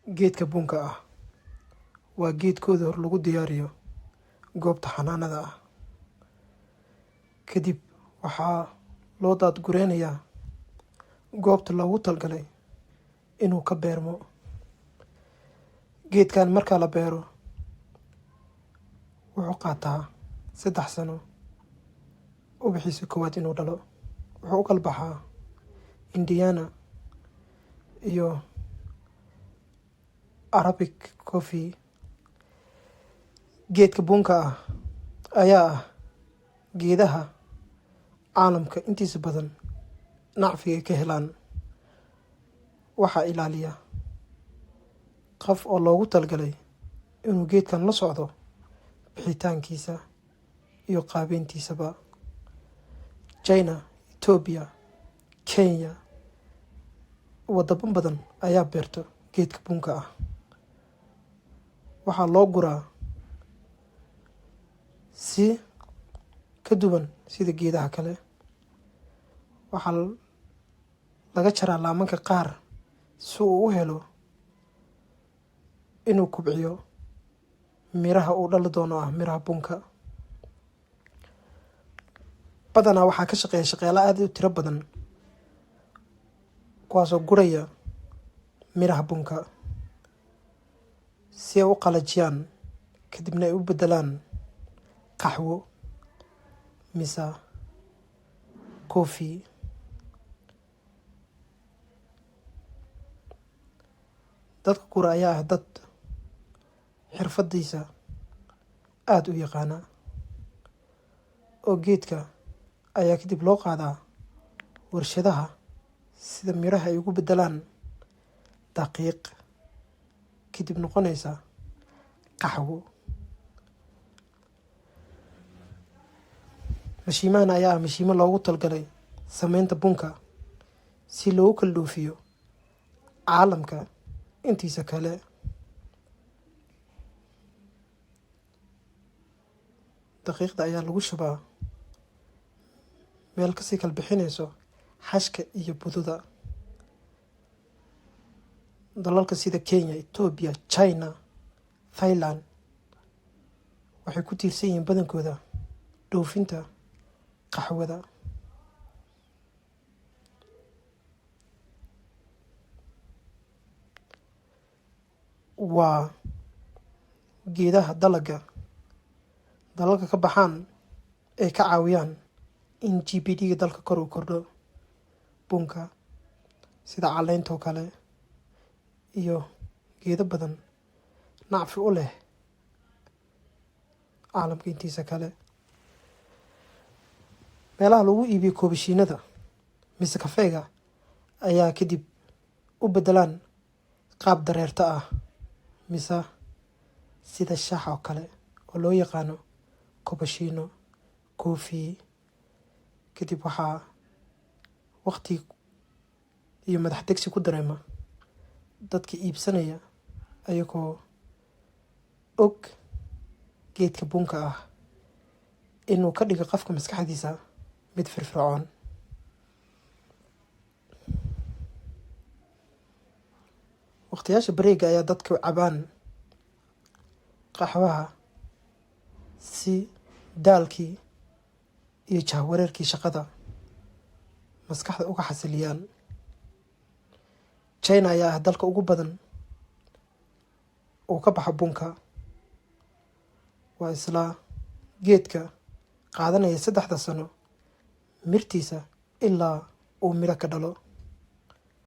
Geedka bunka ah waa geedkooda hor lagu diyaariyo goobta xanaanada ah. Kadib waxaa loo daadgureynayaa goobta loogu talgalay inuu ka beermo. Geedkan marka la beero wuxuu qaataa 3 sano ubaxiisa koowaad inuu dhalo. Wuxuu u kala baxaa Indiana iyo Arabic coffee. Geedka bunka ah ayaa ah geedaha caalamka intiisa badan nacfiga ay ka helaan. Waxaa ilaaliya qof oo loogu talgalay inuu geedkan la socdo bixitaankiisa iyo qaabeyntiisaba. China, Ethiopia, Kenya, wadamo badan ayaa beerto geedka bunka ah. Waxaa loo guraa si ka duwan sida geedaha kale. Waxaa laga jaraa laamanka qaar si uu u helo inuu kubciyo miraha uu dhali doono ah miraha bunka. Badanaa waxaa ka shaqeeya shaqaale aad u tiro badan kuwaasoo guraya miraha bunka si ay u qalajiyaan kadibna ay u bedelaan qaxwo mise coffee. Dadka gura ayaa ah dad xirfadiisa aad u yaqaana, oo geedka ayaa kadib loo qaadaa warshadaha sida miraha ay ugu bedelaan daqiiq kadib noqonaysa qaxwo. Mashiimahan ayaa ah mashiimo loogu talgalay sameynta bunka si loogu kala dhoofiyo caalamka intiisa kale. Daqiiqda ayaa lagu shubaa meel kasii kala bixinayso xashka iyo bududa. Dalalka sida Kenya, Ethiopia, China, Thailand waxay ku tiirsan yihiin badankooda dhoofinta qaxwada. Waa geedaha dalalka ka baxaan ay ka caawiyaan in GDP dalka kor u kordho. Bunka sida caleenta oo kale iyo geedo badan nacfi u leh caalamka intiisa kale. Meelaha lagu iibiyo koobashiinada mise kafeega ayaa kadib u bedelaan qaab dareerta ah mise sida shaaha oo kale oo loo yaqaano koobashiino coffee. Kadib waxaa waqti iyo madax degsi ku dareema dadka iibsanaya ayagoo og geedka bunka ah inuu ka dhigo qofka maskaxdiisa mid firfircoon. Waqtiyaasha bareega ayaa dadka cabaan qaxwaha si daalkii iyo jahwareerkii shaqada maskaxda uga xasiliyaan. China ayaa ah dalka ugu badan uu ka baxo bunka. Waa isla geedka qaadanaya 3 sano mirtiisa ilaa uu miro ka dhalo.